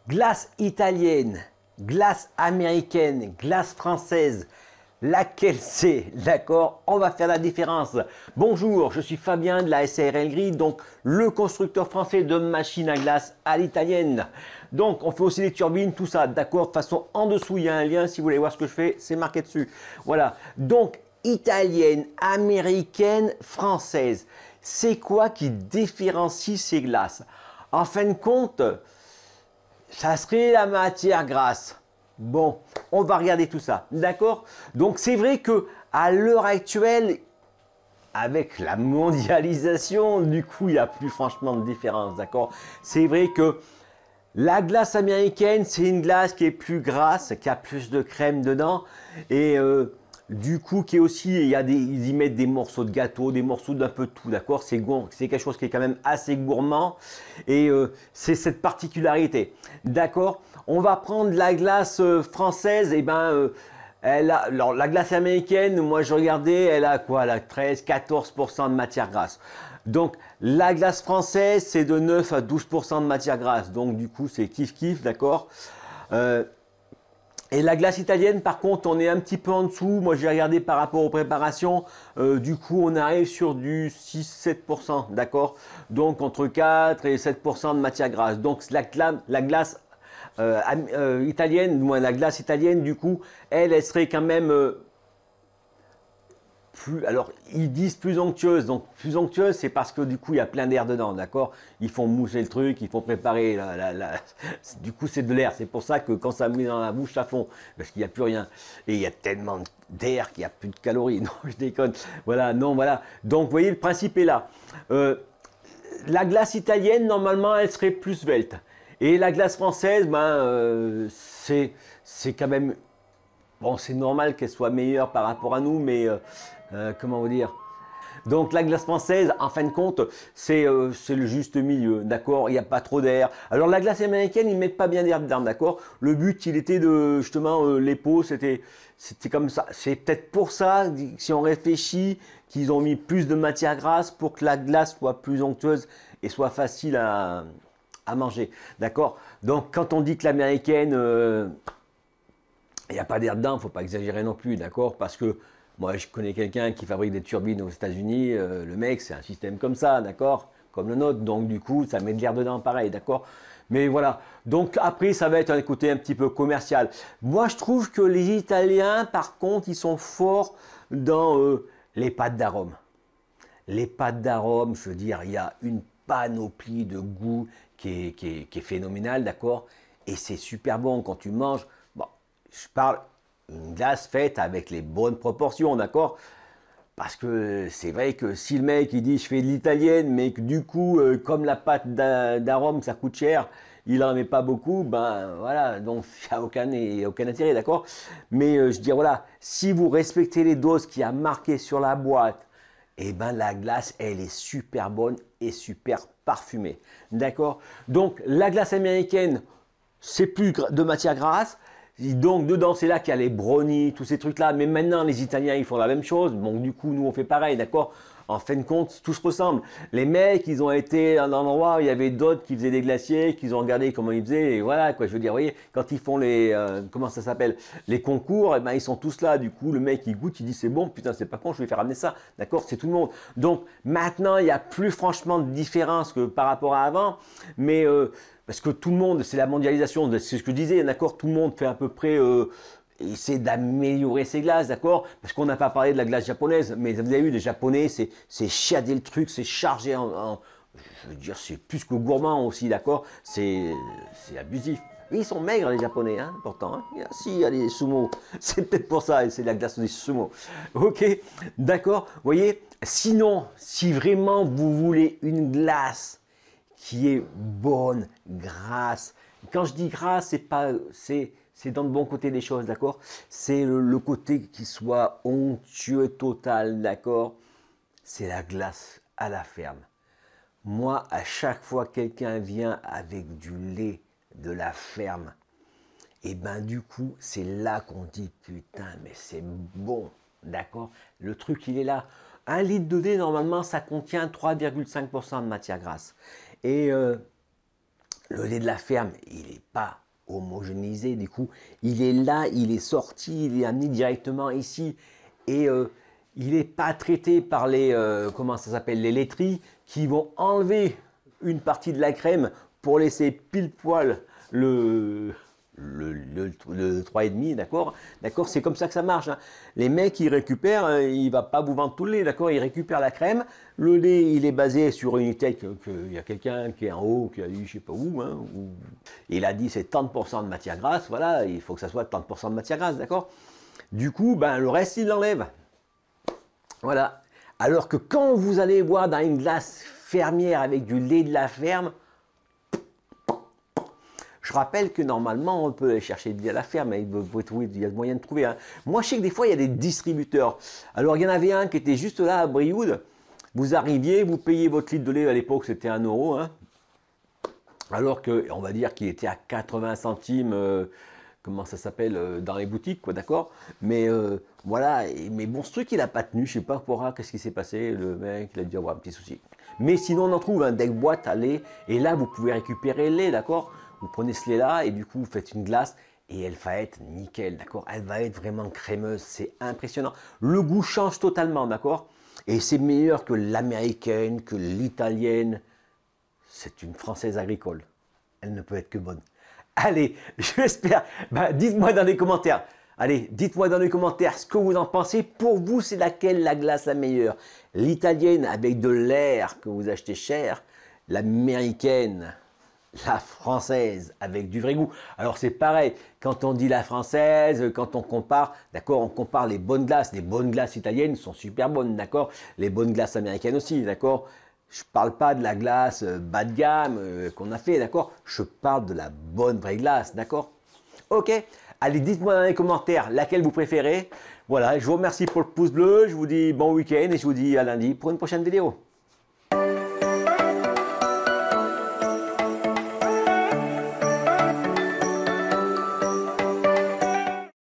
Glace italienne, glace américaine, glace française, laquelle c'est? D'accord, on va faire la différence. Bonjour, je suis Fabien de la SARL Grille, donc le constructeur français de machines à glace à l'italienne. Donc on fait aussi les turbines, tout ça, d'accord. De toute façon, en dessous, il y a un lien, si vous voulez voir ce que je fais, c'est marqué dessus. Voilà, donc italienne, américaine, française. C'est quoi qui différencie ces glaces? En fin de compte, ça serait la matière grasse. Bon, on va regarder tout ça, d'accord? Donc c'est vrai que à l'heure actuelle, avec la mondialisation, du coup, il n'y a plus franchement de différence, d'accord? C'est vrai que la glace américaine, c'est une glace qui est plus grasse, qui a plus de crème dedans, et du coup, qui est aussi, ils y mettent des morceaux de gâteau, des morceaux d'un peu de tout, d'accord? C'est quelque chose qui est quand même assez gourmand, et c'est cette particularité, d'accord? On va prendre la glace française, et ben, alors, la glace américaine, moi je regardais, elle a quoi? Elle a 13-14% de matière grasse. Donc la glace française, c'est de 9 à 12% de matière grasse. Donc du coup, c'est kiff-kiff, d'accord? Et la glace italienne, par contre, on est un petit peu en dessous. Moi, j'ai regardé par rapport aux préparations. Du coup, on arrive sur du 6-7%, d'accord? Donc entre 4 et 7% de matière grasse. Donc la glace italienne, moins la glace italienne, du coup, elle serait quand même plus. Alors, ils disent plus onctueuse. Donc, plus onctueuse, c'est parce que du coup, il y a plein d'air dedans, d'accord? Ils font mousser le truc, ils font préparer. Du coup, c'est de l'air. C'est pour ça que quand ça met dans la bouche, ça fond. Parce qu'il n'y a plus rien. Et il y a tellement d'air qu'il n'y a plus de calories. Non, je déconne. Voilà, non, voilà. Donc, vous voyez, le principe est là. La glace italienne, normalement, elle serait plus svelte. Et la glace française, ben, c'est quand même. Bon, c'est normal qu'elle soit meilleure par rapport à nous, mais comment vous dire? Donc la glace française, en fin de compte, c'est le juste milieu, d'accord? Il n'y a pas trop d'air. Alors la glace américaine, ils ne mettent pas bien d'air dedans, d'accord? Le but, il était de, justement, les pots, c'était comme ça. C'est peut-être pour ça, si on réfléchit, qu'ils ont mis plus de matière grasse pour que la glace soit plus onctueuse et soit facile à manger, d'accord? Donc quand on dit que l'américaine... il n'y a pas d'air dedans, il ne faut pas exagérer non plus, d'accord? Parce que moi, je connais quelqu'un qui fabrique des turbines aux États-Unis. Le mec, c'est un système comme ça, d'accord? Comme le nôtre. Donc, du coup, ça met de l'air dedans pareil, d'accord? Mais voilà. Donc, après, ça va être un côté un petit peu commercial. Moi, je trouve que les Italiens, par contre, ils sont forts dans les pâtes d'arôme. Les pâtes d'arôme, je veux dire, il y a une panoplie de goûts qui est phénoménale, d'accord? Et c'est super bon quand tu manges. Bon, je parle une glace faite avec les bonnes proportions, d'accord? Parce que c'est vrai que si le mec il dit je fais de l'italienne, mais que du coup, comme la pâte d'arôme ça coûte cher, il en met pas beaucoup, ben voilà, donc il n'y a aucun intérêt, d'accord? Mais je dis voilà, si vous respectez les doses qu'il y a marquées sur la boîte, et ben la glace elle est super bonne et super parfumée, d'accord? Donc la glace américaine, c'est plus de matière grasse. Donc dedans, c'est là qu'il y a les brownies, tous ces trucs-là. Mais maintenant, les Italiens, ils font la même chose. Donc du coup, nous, on fait pareil, d'accord? En fin de compte, tout se ressemble. Les mecs, ils ont été à un endroit où il y avait d'autres qui faisaient des glaciers, qu'ils ont regardé comment ils faisaient. Et voilà, quoi. Je veux dire, vous voyez, quand ils font comment ça s'appelle? Les concours, eh ben, ils sont tous là. Du coup, le mec, il goûte, il dit, c'est bon, putain, c'est pas con, je vais faire ramener ça. D'accord? C'est tout le monde. Donc maintenant, il n'y a plus franchement de différence que par rapport à avant. Mais parce que tout le monde, c'est la mondialisation, c'est ce que je disais, d'accord? Tout le monde fait à peu près, essaie d'améliorer ses glaces, d'accord? Parce qu'on n'a pas parlé de la glace japonaise, mais vous avez vu, les japonais, c'est chiadé le truc, c'est chargé je veux dire, c'est plus que gourmand aussi, d'accord? C'est abusif. Et ils sont maigres, les japonais, hein, pourtant. Hein. Si, il y a les sumo. C'est peut-être pour ça, c'est la glace des sumo. Ok, d'accord? Vous voyez? Sinon, si vraiment vous voulez une glace qui est bonne, grasse. Quand je dis grasse, c'est dans le bon côté des choses, d'accord? C'est le côté qui soit onctueux total, d'accord? C'est la glace à la ferme. Moi, à chaque fois que quelqu'un vient avec du lait de la ferme, et ben du coup, c'est là qu'on dit putain, mais c'est bon, d'accord? Le truc, il est là. Un litre de lait, normalement, ça contient 3,5% de matière grasse. Et le lait de la ferme, il n'est pas homogénéisé, du coup, il est là, il est sorti, il est amené directement ici, et il n'est pas traité par les, comment ça s'appelle, les laiteries, qui vont enlever une partie de la crème pour laisser pile poil le 3,5, d'accord. D'accord, c'est comme ça que ça marche, hein. Les mecs, ils récupèrent, il ne va pas vous vendre tout le lait, d'accord. Ils récupèrent la crème. Le lait, il est basé sur une unité qu'il y a quelqu'un qui est en haut, qui a eu, je sais pas où, hein, il a dit c'est 30% de matière grasse, voilà, il faut que ça soit 30% de matière grasse, d'accord. Du coup, ben, le reste, il l'enlève. Voilà. Alors que quand vous allez voir dans une glace fermière avec du lait de la ferme, je rappelle que normalement, on peut aller chercher à la ferme, mais il y a moyen de trouver. Hein. Moi, je sais que des fois, il y a des distributeurs. Alors, il y en avait un qui était juste là à Brioude. Vous arriviez, vous payez votre litre de lait, à l'époque, c'était 1 euro. Hein. Alors que, on va dire qu'il était à 80 centimes, comment ça s'appelle, dans les boutiques, quoi, d'accord. Mais voilà, mais bon, ce truc, il n'a pas tenu. Je ne sais pas pourquoi, qu'est-ce qui s'est passé. Le mec, il a dû avoir un petit souci. Mais sinon, on en trouve un deck boîte à lait. Et là, vous pouvez récupérer le lait, d'accord. Vous prenez ce lait-là et du coup, vous faites une glace et elle va être nickel, d'accord. Elle va être vraiment crémeuse, c'est impressionnant. Le goût change totalement, d'accord. Et c'est meilleur que l'américaine, que l'italienne. C'est une française agricole. Elle ne peut être que bonne. Allez, j'espère. Dites-moi dans les commentaires. Allez, dites-moi dans les commentaires ce que vous en pensez. Pour vous, c'est laquelle la glace la meilleure? L'italienne avec de l'air que vous achetez cher, l'américaine, la française avec du vrai goût. Alors c'est pareil, quand on dit la française, quand on compare, d'accord, on compare les bonnes glaces. Les bonnes glaces italiennes sont super bonnes, d'accord. Les bonnes glaces américaines aussi, d'accord. Je ne parle pas de la glace bas de gamme qu'on a fait, d'accord. Je parle de la bonne vraie glace, d'accord. Ok, allez, dites-moi dans les commentaires laquelle vous préférez. Voilà, je vous remercie pour le pouce bleu, je vous dis bon week-end et je vous dis à lundi pour une prochaine vidéo.